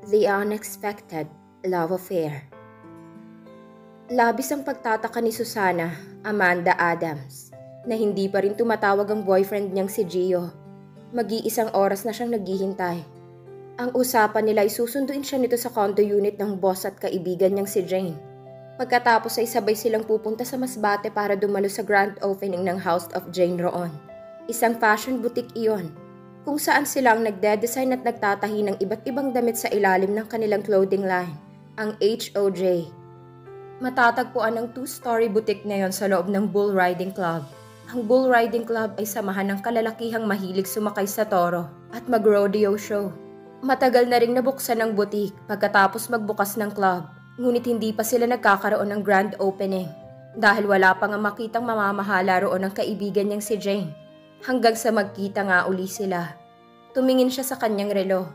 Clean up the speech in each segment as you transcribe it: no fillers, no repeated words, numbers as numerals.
The Unexpected Love Affair. Labis ang pagtataka ni Susana, Amanda Adams, na hindi pa rin tumatawag ang boyfriend niyang si Gio. Mag-iisang oras na siyang naghihintay. Ang usapan nila ay susunduin siya nito sa condo unit ng boss at kaibigan niyang si Jane. Pagkatapos ay sabay silang pupunta sa Masbate para dumalo sa grand opening ng House of Jane roon. Isang fashion boutique iyon, kung saan silang nagde-design at nagtatahi ng iba't ibang damit sa ilalim ng kanilang clothing line, ang HOJ. Matatagpuan ang two-story boutique na yon sa loob ng Bull Riding Club. Ang Bull Riding Club ay samahan ng kalalakihang mahilig sumakay sa toro at mag-rodeo show. Matagal na ring nabuksan ang boutique pagkatapos magbukas ng club, ngunit hindi pa sila nagkakaroon ng grand opening dahil wala pa nga makitang mamamahala roon ng kaibigan niyang si Jane. Hanggang sa magkita nga uli sila. Tumingin siya sa kanyang relo.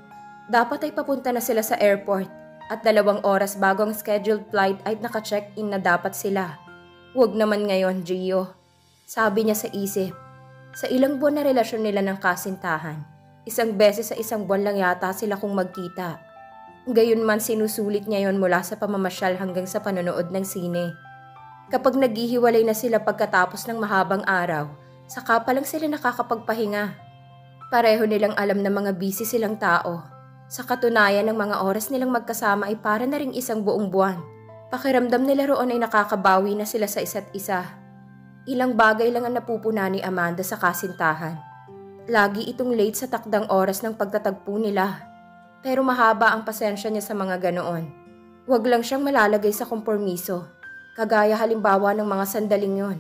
Dapat ay papunta na sila sa airport at 2 oras bago ang scheduled flight ay naka-check-in na dapat sila. Huwag naman ngayon, Gio. Sabi niya sa isip. Sa ilang buwan na relasyon nila ng kasintahan, 1 beses sa 1 buwan lang yata sila kung magkita. Gayunman sinusulit niya yon mula sa pamamasyal hanggang sa panonood ng sine. Kapag naghihiwalay na sila pagkatapos ng mahabang araw, saka pa lang sila nakakapagpahinga. Pareho nilang alam na mga busy silang tao. Sa katunayan ng mga oras nilang magkasama ay para na ring 1 buong buwan. Pakiramdam nila roon ay nakakabawi na sila sa isa't isa. Ilang bagay lang ang napupuna ni Amanda sa kasintahan. Lagi itong late sa takdang oras ng pagtatagpo nila. Pero mahaba ang pasensya niya sa mga ganoon. Huwag lang siyang malalagay sa kompormiso. Kagaya halimbawa ng mga sandaling yon.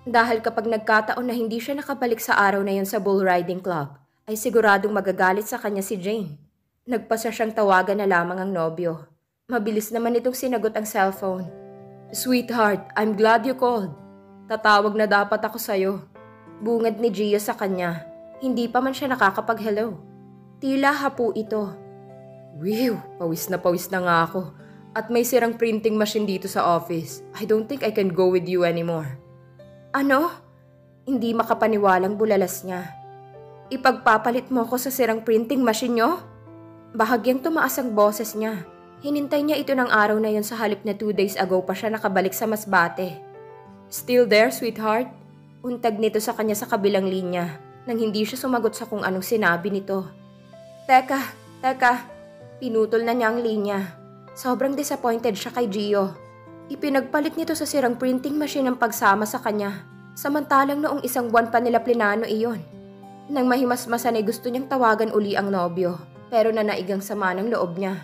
Dahil kapag nagkataon na hindi siya nakabalik sa araw na yun sa Bull Riding Club, ay siguradong magagalit sa kanya si Jane. Nagpasya siyang tawagan na lamang ang nobyo. Mabilis naman itong sinagot ang cellphone. "Sweetheart, I'm glad you called. Tatawag na dapat ako sa'yo." Bungad ni Gio sa kanya. Hindi pa man siya nakakapag-hello. Tila hapo ito. Pawis na nga ako. At may sirang printing machine dito sa office. I don't think I can go with you anymore. Ano? Hindi makapaniwalang bulalas niya. Ipagpapalit mo ko sa sirang printing machine nyo? Bahagyang tumaas ang boses niya. Hinintay niya ito ng araw na yon sa halip na 2 days ago pa siya nakabalik sa Masbate. "Still there, sweetheart?" Untag nito sa kanya sa kabilang linya nang hindi siya sumagot sa kung anong sinabi nito. Teka. Pinutol na niya ang linya. Sobrang disappointed siya kay Gio. Ipinagpalit nito sa sirang printing machine ang pagsama sa kanya, samantalang noong 1 buwan pa nila plinano iyon. Nang mahimasmasan ay gusto niyang tawagan uli ang nobyo, pero nanaigang sama ng loob niya.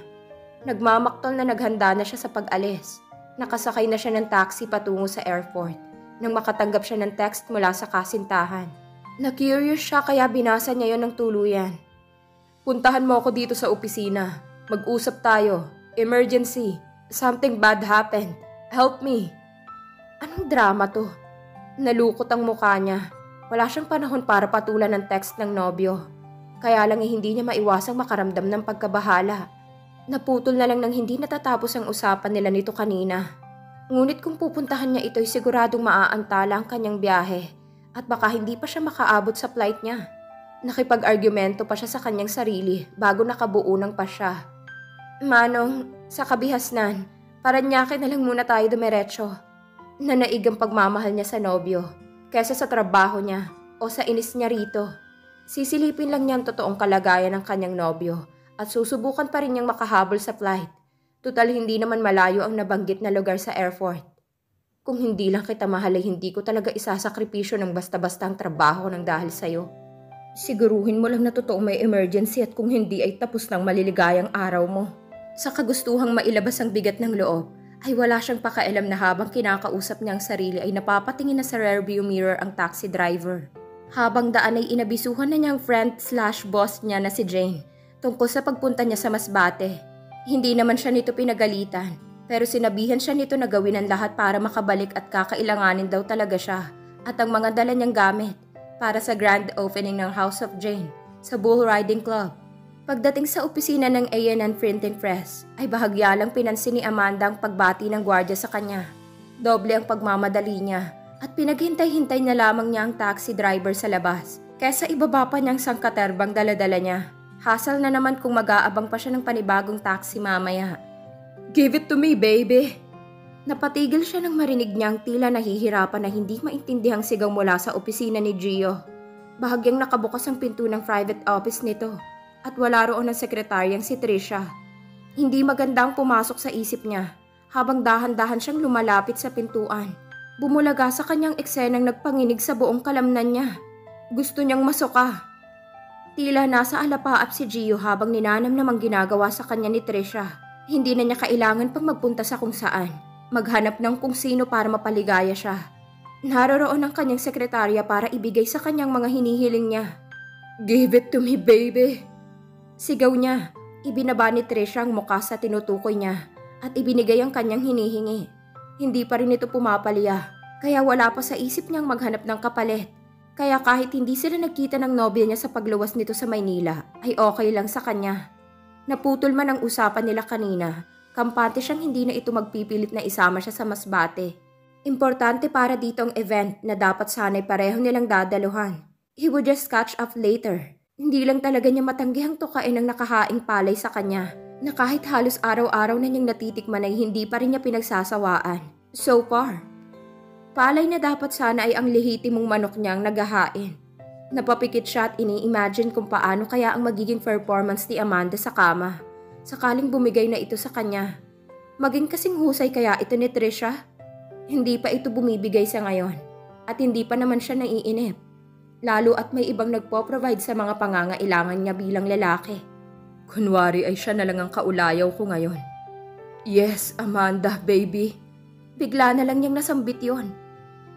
Nagmamaktol na naghanda na siya sa pag-alis. Nakasakay na siya ng taxi patungo sa airport nang makatanggap siya ng text mula sa kasintahan. Na-curious siya kaya binasa niya yon ng tuluyan. "Puntahan mo ako dito sa opisina. Mag-usap tayo. Emergency. Something bad happened. Help me." Anong drama to? Nalukot ang mukha niya. Wala siyang panahon para patulan ng text ng nobyo. Kaya lang hindi niya maiwasang makaramdam ng pagkabahala. Naputol na lang nang hindi natatapos ang usapan nila nito kanina. Ngunit kung pupuntahan niya ito ay siguradong maaantala ang kanyang biyahe at baka hindi pa siya makaabot sa flight niya. Nakipag-argumento pa siya sa kanyang sarili bago nakabuo ng pa siya. "Manong, sa kabihasnan, Parañaque na lang muna tayo dumiretso." Nanaig ang pagmamahal niya sa nobyo, kesa sa trabaho niya o sa inis niya rito. Sisilipin lang niya ang totoong kalagayan ng kanyang nobyo at susubukan pa rin niyang makahabol sa flight. Tutal hindi naman malayo ang nabanggit na lugar sa airport. "Kung hindi lang kita mahal ay hindi ko talaga isasakripisyo ng basta-basta ang trabaho ng dahil sa'yo. Siguruhin mo lang na totoo may emergency at kung hindi ay tapos ng maliligayang araw mo." Sa kagustuhang mailabas ang bigat ng loob, ay wala siyang pakialam na habang kinakausap niya ang sarili ay napapatingin na sa rearview mirror ang taxi driver. Habang daan ay inabisuhan na niyang friend/boss niya na si Jane tungkol sa pagpunta niya sa Masbate. Hindi naman siya nito pinagalitan, pero sinabihan siya nito na gawin ang lahat para makabalik at kakailanganin daw talaga siya at ang mga dala niyang gamit para sa grand opening ng House of Jane sa Bull Riding Club. Pagdating sa opisina ng A&N Printing Press, ay bahagya lang pinansin ni Amanda ang pagbati ng gwardiya sa kanya. Doble ang pagmamadali niya at pinaghintay-hintay na lamang niya ang taxi driver sa labas kesa ibaba pa niyang sangkaterbang dala-dala niya. Hassle na naman kung mag-aabang pa siya ng panibagong taxi mamaya. Give it to me, baby! Napatigil siya nang marinig niyang tila nahihirapan na hindi maintindihang sigaw mula sa opisina ni Gio. Bahagyang nakabukas ang pinto ng private office nito at wala roon ang sekretaryang si Trisha. Hindi magandang pumasok sa isip niya habang dahan-dahan siyang lumalapit sa pintuan. Bumulaga sa kanyang eksenang nagpanginig sa buong kalamnan niya. Gusto niyang masuka. Tila nasa alapaap si Gio habang ninanam namang ginagawa sa kanya ni Trisha. Hindi na niya kailangan pang magpunta sa kung saan. Maghanap ng kung sino para mapaligaya siya. Naroroon ang kanyang sekretarya para ibigay sa kanyang mga hinihiling niya. Give it to me, baby! Sigaw niya. Ibinaba ni Trisha ang mukha sa tinutukoy niya at ibinigay ang kanyang hinihingi. Hindi pa rin ito pumapalya, kaya wala pa sa isip niyang maghanap ng kapalit. Kaya kahit hindi sila nagkita ng nobya niya sa pagluwas nito sa Maynila, ay okay lang sa kanya. Naputol man ang usapan nila kanina, kampante siyang hindi na ito magpipilit na isama siya sa Masbate. Importante para dito ang event na dapat sana'y pareho nilang dadaluhan. He would just catch up later. Hindi lang talaga niya matanggihang tukain ang nakahaing palay sa kanya, na kahit halos araw-araw na niyang natitikman ay hindi pa rin niya pinagsasawaan. So far. Palay na dapat sana ay ang lehitimong manok niyang naghahain. Napapikit siya at ini-imagine kung paano kaya ang magiging performance ni Amanda sa kama. Sakaling bumigay na ito sa kanya. Maging kasing husay kaya ito ni Trisha? Hindi pa ito bumibigay sa ngayon. At hindi pa naman siya naiinip. Lalo at may ibang nagpo-provide sa mga pangangailangan niya bilang lalaki. Kunwari ay siya na lang ang kaulayaw ko ngayon. Yes, Amanda, baby. Bigla na lang niyang nasambit yon.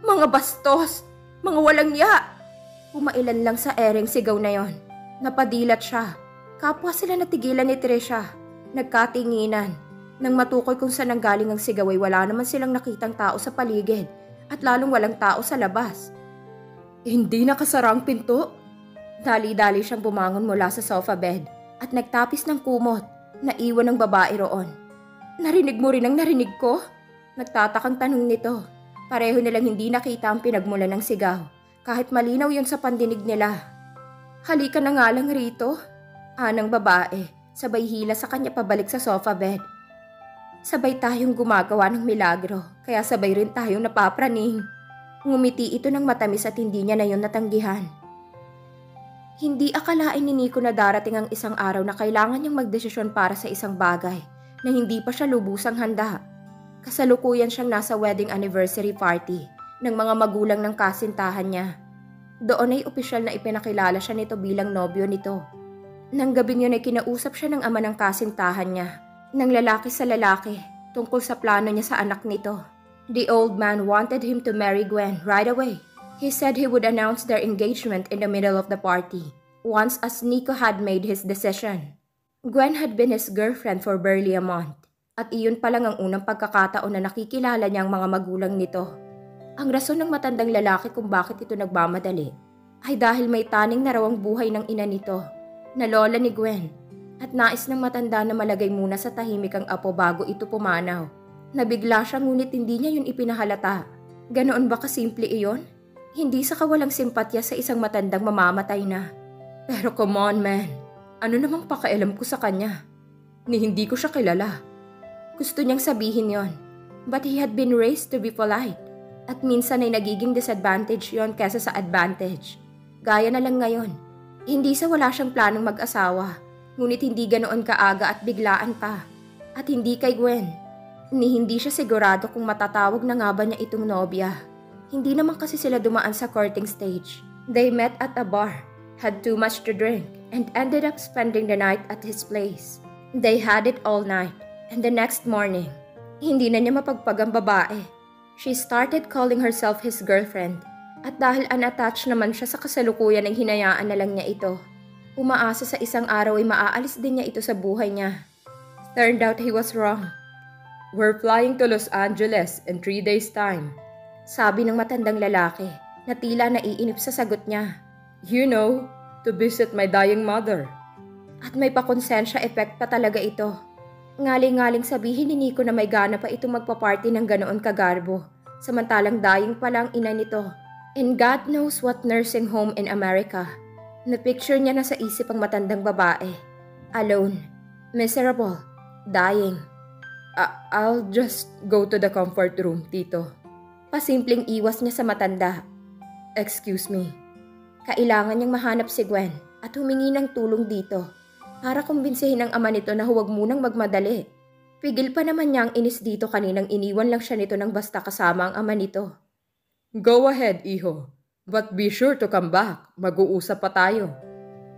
Mga bastos! Mga walang ya! Pumailan lang sa ereng sigaw na yon. Napadilat siya. Kapwa sila natigilan ni Trisha. Nagkatinginan. Nang matukoy kung saan nanggaling ang sigaw ay wala naman silang nakitang tao sa paligid at lalong walang tao sa labas. Hindi nakasara ang pinto? Dali-dali siyang bumangon mula sa sofa bed at nagtapis ng kumot na iwan ng babae roon. Narinig mo rin ang narinig ko? Nagtatakang tanong nito. Pareho nilang hindi nakita ang pinagmulan ng sigaw, kahit malinaw yun sa pandinig nila. Halika na nga lang rito, anang babae, sabay hila sa kanya pabalik sa sofa bed. Sabay tayong gumagawa ng milagro, kaya sabay rin tayong napapraning. Ngumiti ito ng matamis at hindi niya na yun natanggihan. Hindi akalain ni Nico na darating ang isang araw na kailangan niyang magdesisyon para sa isang bagay na hindi pa siya lubusang handa. Kasalukuyan siyang nasa wedding anniversary party ng mga magulang ng kasintahan niya. Doon ay opisyal na ipinakilala siya nito bilang nobyo nito. Nang gabing yun ay kinausap siya ng ama ng kasintahan niya, ng lalaki sa lalaki, tungkol sa plano niya sa anak nito. The old man wanted him to marry Gwen right away. He said he would announce their engagement in the middle of the party, once as Nico had made his decision. Gwen had been his girlfriend for barely a month. At iyon pa lang ang unang pagkakataon na nakikilala niya ang mga magulang nito. Ang rason ng matandang lalaki kung bakit ito nagmamadali ay dahil may taning na raw ang buhay ng ina nito, na lola ni Gwen, at nais ng matanda na malagay muna sa tahimik ang apo bago ito pumanaw. Nabigla siya ngunit hindi niya yun ipinahalata. Ganoon ba kasimple iyon? Hindi sa kawalang simpatya sa isang matandang mamamatay na. Pero come on man, ano namang pakialam ko sa kanya? Ni hindi ko siya kilala. Gusto niyang sabihin yon, but he had been raised to be polite. At minsan ay nagiging disadvantage yon kesa sa advantage. Gaya na lang ngayon. Hindi sa wala siyang planong mag-asawa, ngunit hindi ganoon kaaga at biglaan pa. At hindi kay Gwen. Ni hindi siya sigurado kung matatawag na nga ba niya itong nobya. Hindi naman kasi sila dumaan sa courting stage. They met at a bar, had too much to drink, and ended up spending the night at his place. They had it all night. And the next morning, hindi na niya mapagpag ang babae. She started calling herself his girlfriend. At dahil unattached naman siya sa kasalukuyan ay hinayaan na lang niya ito. Umaasa sa isang araw ay maaalis din niya ito sa buhay niya. Turned out he was wrong. We're flying to Los Angeles in 3 days' time. Sabi ng matandang lalaki na tila naiinip sa sagot niya. You know, to visit my dying mother. At may pakonsensya effect pa talaga ito. Ngaling-ngaling sabihin ni Nico na may gana pa itong magpaparty ng ganoon kagarbo, samantalang dying pa lang ina nito. And God knows what nursing home in America. Na-picture niya na sa isip ang matandang babae. Alone, miserable, dying. I'll just go to the comfort room, Tito. Pasimpleng iwas niya sa matanda. Excuse me. Kailangan niyang mahanap si Gwen at humingi ng tulong dito para kumbinsihin ang ama nito na huwag munang magmadali. Pigil pa naman niya ang inis dito kaninang iniwan lang siya nito ng basta kasama ang ama nito. Go ahead, iho. But be sure to come back. Mag-uusap pa tayo.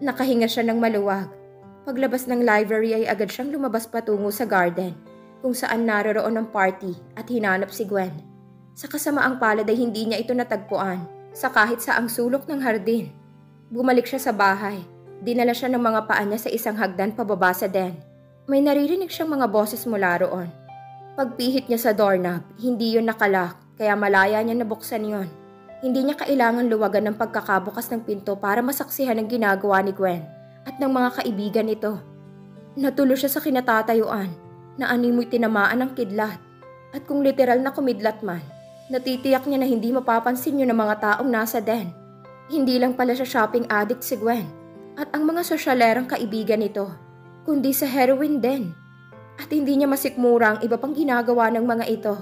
Nakahinga siya ng maluwag. Paglabas ng library ay agad siyang lumabas patungo sa garden kung saan naroroon ang party at hinanap si Gwen. Sa kasamaang palad ay hindi niya ito natagpuan sa kahit saang sulok ng hardin. Bumalik siya sa bahay. Dinala siya ng mga paa niya sa isang hagdan pababa sa den. May naririnig siyang mga boses mula roon. Pagpihit niya sa doorknob, hindi yun nakalak kaya malaya niya nabuksan yon. Hindi niya kailangan luwagan ng pagkakabukas ng pinto para masaksihan ang ginagawa ni Gwen at ng mga kaibigan nito. Natulo siya sa kinatatayuan na animoy tinamaan ng kidlat at kung literal na kumidlat man, natitiyak niya na hindi mapapansin yun ng mga taong nasa den. Hindi lang pala siya shopping addict si Gwen at ang mga sosyalerang kaibigan nito, kundi sa heroin din. At hindi niya masikmura ang iba pang ginagawa ng mga ito.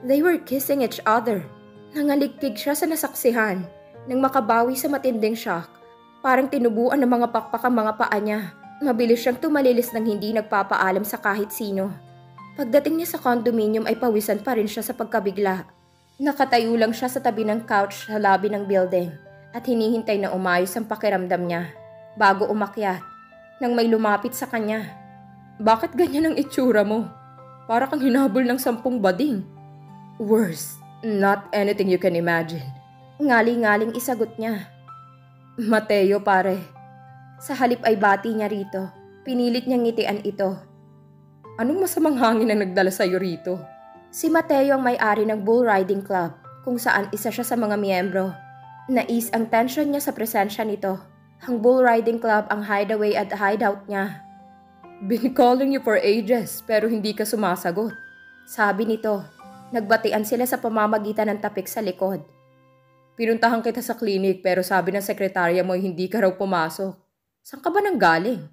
They were kissing each other. Nangaligtig siya sa nasaksihan nang makabawi sa matinding shock. Parang tinubuan ng mga pakpak ang mga paa niya. Mabilis siyang tumalilis nang hindi nagpapaalam sa kahit sino. Pagdating niya sa condominium ay pawisan pa rin siya sa pagkabigla. Nakatayo lang siya sa tabi ng couch sa lobby ng building at hinihintay na umayos ang pakiramdam niya bago umakyat nang may lumapit sa kanya. Bakit ganyan ang itsura mo? Para kang hinabol ng 10 bading. Worse, not anything you can imagine. Ngali-ngaling isagot niya. Mateo pare. Sa halip ay bati niya rito. Pinilit niyang ngitian ito. Anong masamang hangin ang nagdala sa'yo rito? Si Mateo ang may-ari ng bull riding club kung saan isa siya sa mga miyembro. Nais ang tension niya sa presensya nito. Ang bull riding club ang hideaway at hideout niya. Been calling you for ages pero hindi ka sumasagot. Sabi nito. Nagbatian sila sa pamamagitan ng tapik sa likod. Pinuntahan kita sa klinik pero sabi ng sekretarya mo hindi ka raw pumasok. Saan ka ba nanggaling?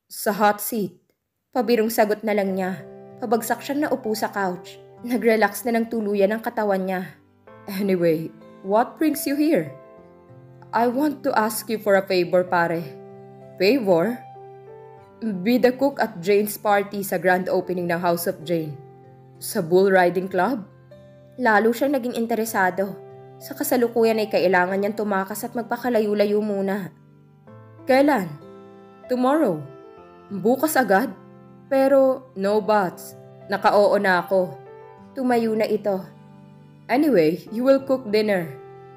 Sa hot seat. Pabirong sagot na lang niya. Pabagsak siyang naupo sa couch. Nag-relax na ng tuluyan ang katawan niya. Anyway, what brings you here? I want to ask you for a favor pare. Favor? Be the cook at Jane's party sa grand opening ng House of Jane. Sa bull riding club? Lalo siyang naging interesado. Sa kasalukuyan ay kailangan niyang tumakas at magpakalayo-layo muna. Kailan? Tomorrow. Bukas agad? Pero no buts. Naka-oo na ako. Tumayo na ito. Anyway, you will cook dinner.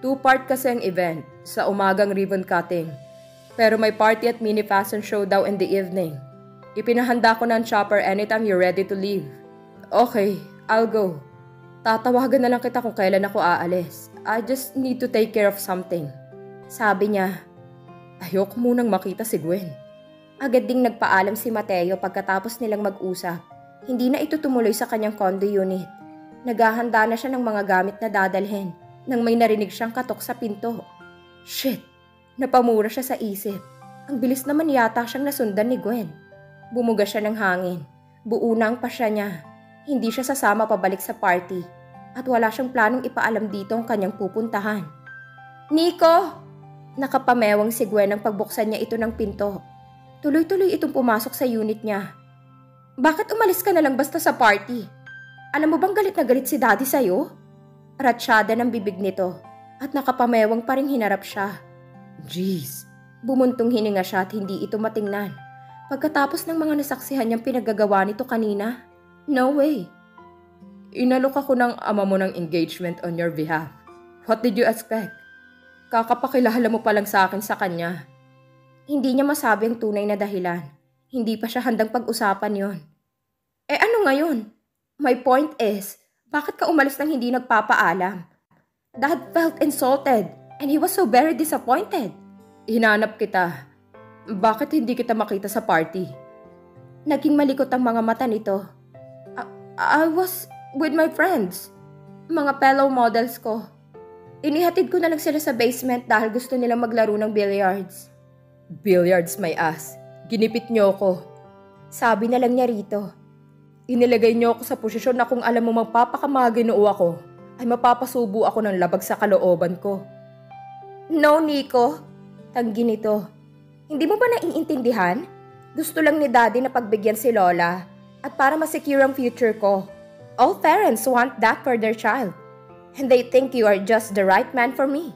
2-part kasi ang event. Sa umagang ribbon cutting. Pero may party at mini fashion show daw in the evening. Ipinahanda ko ng chopper anytime you're ready to leave. Okay, I'll go. Tatawagan na lang kita kung kailan ako aalis. I just need to take care of something. Sabi niya. Ayoko munang makita si Gwen. Agad ding nagpaalam si Mateo pagkatapos nilang mag-usap. Hindi na ito tumuloy sa kanyang condo unit. Naghahanda na siya ng mga gamit na dadalhin nang may narinig siyang katok sa pinto. Shit! Napamura siya sa isip. Ang bilis naman yata siyang nasundan ni Gwen. Bumuga siya ng hangin. Buo na ang pasya niya. Hindi siya sasama pabalik sa party at wala siyang planong ipaalam dito ang kanyang pupuntahan. Nico! Nakapamewang si Gwen nang pagbuksan niya ito ng pinto. Tuloy-tuloy itong pumasok sa unit niya. Bakit umalis ka na lang basta sa party? Alam mo bang galit na galit si Daddy sa'yo? Ratsyada ng bibig nito at nakapamewang pa rin hinarap siya. Jeez! Bumuntong hininga siya at hindi ito matingnan. Pagkatapos ng mga nasaksihan niyang pinagagawa nito kanina, no way. Inalok ako ng ama mo ng engagement on your behalf. What did you expect? Kakapakilala mo pa lang sa akin sa kanya. Hindi niya masabi ang tunay na dahilan. Hindi pa siya handang pag-usapan yon. Eh ano ngayon? My point is, bakit ka umalis nang hindi nagpapaalam? Dad felt insulted and he was so very disappointed. Hinanap kita. Bakit hindi kita makita sa party? Naging malikot ang mga mata nito. I was with my friends. Mga fellow models ko. Inihatid ko na lang sila sa basement dahil gusto nilang maglaro ng billiards. Billiards my ass. Ginipit niyo ko. Sabi na lang niya rito. Inilagay niyo ako sa posisyon na kung alam mo magpapakamaginoo ako, ay mapapasubo ako ng labag sa kalooban ko. No, Nico. Tanggi nito. Hindi mo ba naiintindihan? Gusto lang ni Daddy na pagbigyan si Lola at para masecure ang future ko. All parents want that for their child. And they think you are just the right man for me.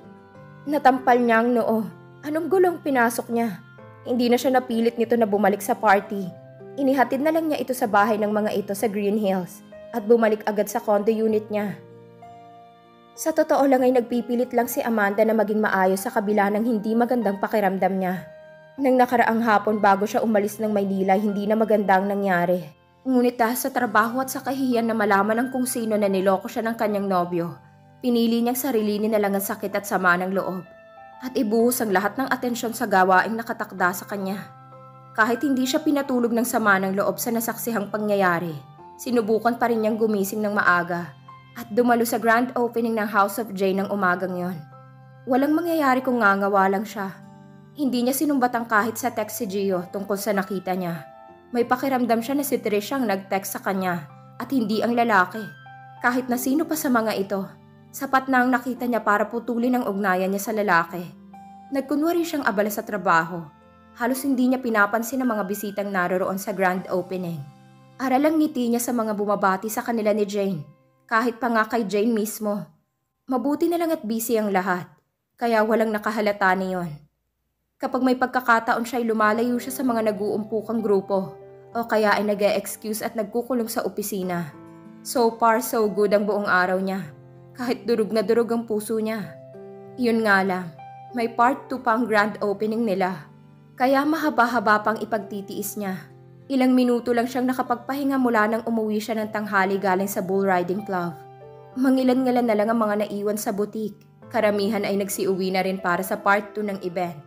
Natampal niya ang noo. Anong gulong pinasok niya? Hindi na siya napilit nito na bumalik sa party. Inihatid na lang niya ito sa bahay ng mga ito sa Green Hills at bumalik agad sa condo unit niya. Sa totoo lang ay nagpipilit lang si Amanda na maging maayos sa kabila ng hindi magandang pakiramdam niya. Nang nakaraang hapon bago siya umalis ng Maynila, hindi na magandang nangyari. Ngunit dahil sa trabaho at sa kahihiyan na malaman ng kung sino na niloko siya ng kanyang nobyo, pinili niyang sarilinin na lang ang sakit at sama ng loob at ibuhos ang lahat ng atensyon sa gawaing nakatakda sa kanya. Kahit hindi siya pinatulog ng sama ng loob sa nasaksihang pangyayari, sinubukan pa rin niyang gumising ng maaga at dumalo sa grand opening ng House of J ng umagang yon. Walang mangyayari kung ngangawa lang siya. Hindi niya sinumbat ang kahit sa text si Gio tungkol sa nakita niya. May pakiramdam siya na si Trish ang nag-text sa kanya at hindi ang lalaki. Kahit na sino pa sa mga ito, sapat na ang nakita niya para putulin ang ugnayan niya sa lalaki. Nagkunwari siyang abala sa trabaho. Halos hindi niya pinapansin ang mga bisitang naroroon sa grand opening. Aralang ngiti niya sa mga bumabati sa kanila ni Jane, kahit pa nga kay Jane mismo. Mabuti na lang at busy ang lahat, kaya walang nakahalata niyon. Kapag may pagkakataon siya ay lumalayo siya sa mga nag-uumpukang grupo o kaya ay nag-e-excuse at nagkukulong sa opisina. So far so good ang buong araw niya, kahit durog na durog ang puso niya. Yun nga lang, may part 2 pa ang grand opening nila, kaya mahaba-haba pang ipagtitiis niya. Ilang minuto lang siyang nakapagpahinga mula nang umuwi siya ng tanghali galing sa bull riding club. Mangilan-ngalan na lang ang mga naiwan sa butik. Karamihan ay nagsiuwi na rin para sa part 2 ng event.